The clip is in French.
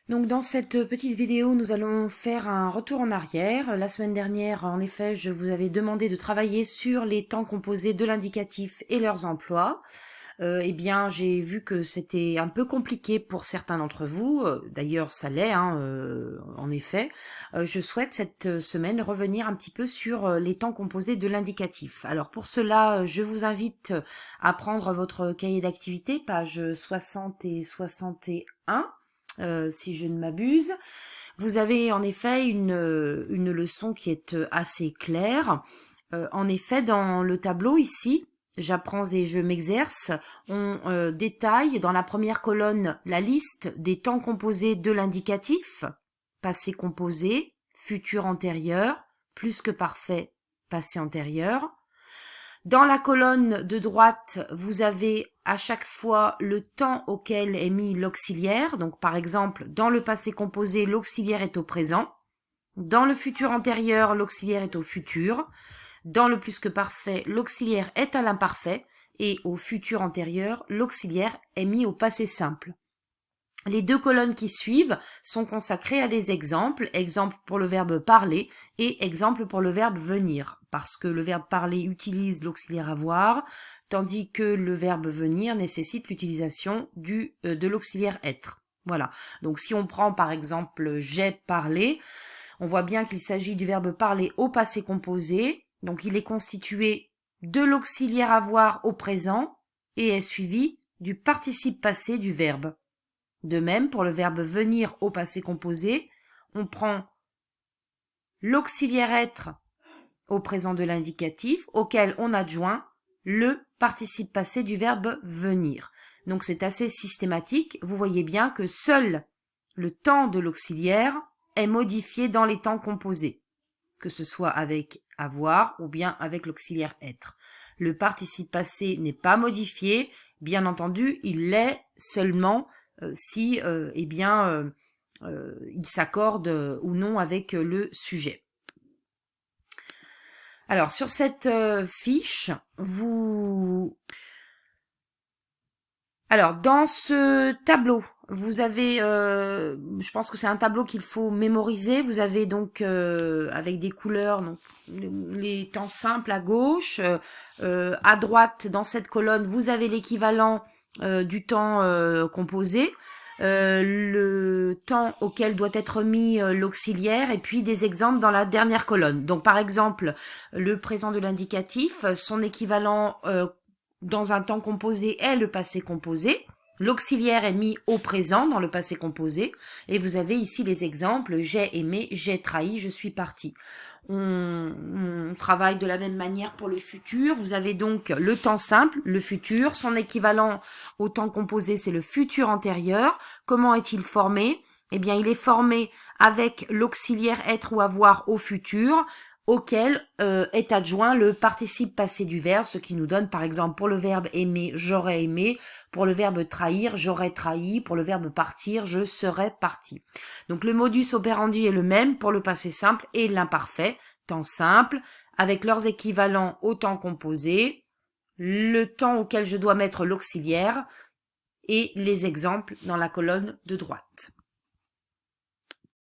Donc dans cette petite vidéo, nous allons faire un retour en arrière. La semaine dernière, en effet, je vous avais demandé de travailler sur les temps composés de l'indicatif et leurs emplois. Eh bien, j'ai vu que c'était un peu compliqué pour certains d'entre vous. D'ailleurs, ça l'est, hein, en effet. Je souhaite cette semaine revenir un petit peu sur les temps composés de l'indicatif. Alors pour cela, je vous invite à prendre votre cahier d'activité, pages 60 et 61. Si je ne m'abuse. Vous avez en effet une leçon qui est assez claire. En effet, dans le tableau ici, j'apprends et je m'exerce, on détaille dans la première colonne la liste des temps composés de l'indicatif, passé composé, futur antérieur, plus que parfait, passé antérieur. Dans la colonne de droite, vous avez à chaque fois le temps auquel est mis l'auxiliaire. Donc par exemple, dans le passé composé, l'auxiliaire est au présent. Dans le futur antérieur, l'auxiliaire est au futur. Dans le plus que parfait, l'auxiliaire est à l'imparfait. Et au futur antérieur, l'auxiliaire est mis au passé simple. Les deux colonnes qui suivent sont consacrées à des exemples, exemple pour le verbe parler et exemple pour le verbe venir, parce que le verbe parler utilise l'auxiliaire avoir, tandis que le verbe venir nécessite l'utilisation de l'auxiliaire être. Voilà, donc si on prend par exemple j'ai parlé, on voit bien qu'il s'agit du verbe parler au passé composé, donc il est constitué de l'auxiliaire avoir au présent et est suivi du participe passé du verbe. De même, pour le verbe venir au passé composé, on prend l'auxiliaire être au présent de l'indicatif, auquel on adjoint le participe passé du verbe venir. Donc c'est assez systématique. Vous voyez bien que seul le temps de l'auxiliaire est modifié dans les temps composés, que ce soit avec avoir ou bien avec l'auxiliaire être. Le participe passé n'est pas modifié. Bien entendu, il l'est seulement si il s'accorde ou non avec le sujet. Alors sur cette fiche, alors dans ce tableau, vous avez, je pense que c'est un tableau qu'il faut mémoriser. Vous avez donc avec des couleurs, donc les temps simples à gauche, à droite dans cette colonne, vous avez l'équivalent du temps composé, le temps auquel doit être mis l'auxiliaire et puis des exemples dans la dernière colonne. Donc par exemple, le présent de l'indicatif, son équivalent dans un temps composé est le passé composé. L'auxiliaire est mis au présent dans le passé composé. Et vous avez ici les exemples. J'ai aimé, j'ai trahi, je suis parti. On travaille de la même manière pour le futur. Vous avez donc le temps simple, le futur. Son équivalent au temps composé, c'est le futur antérieur. Comment est-il formé? Eh bien, il est formé avec l'auxiliaire être ou avoir au futur, auquel est adjoint le participe passé du verbe, ce qui nous donne par exemple pour le verbe aimer, j'aurais aimé, pour le verbe trahir, j'aurais trahi, pour le verbe partir, je serais parti. Donc le modus operandi est le même pour le passé simple et l'imparfait, temps simple, avec leurs équivalents au temps composé, le temps auquel je dois mettre l'auxiliaire et les exemples dans la colonne de droite.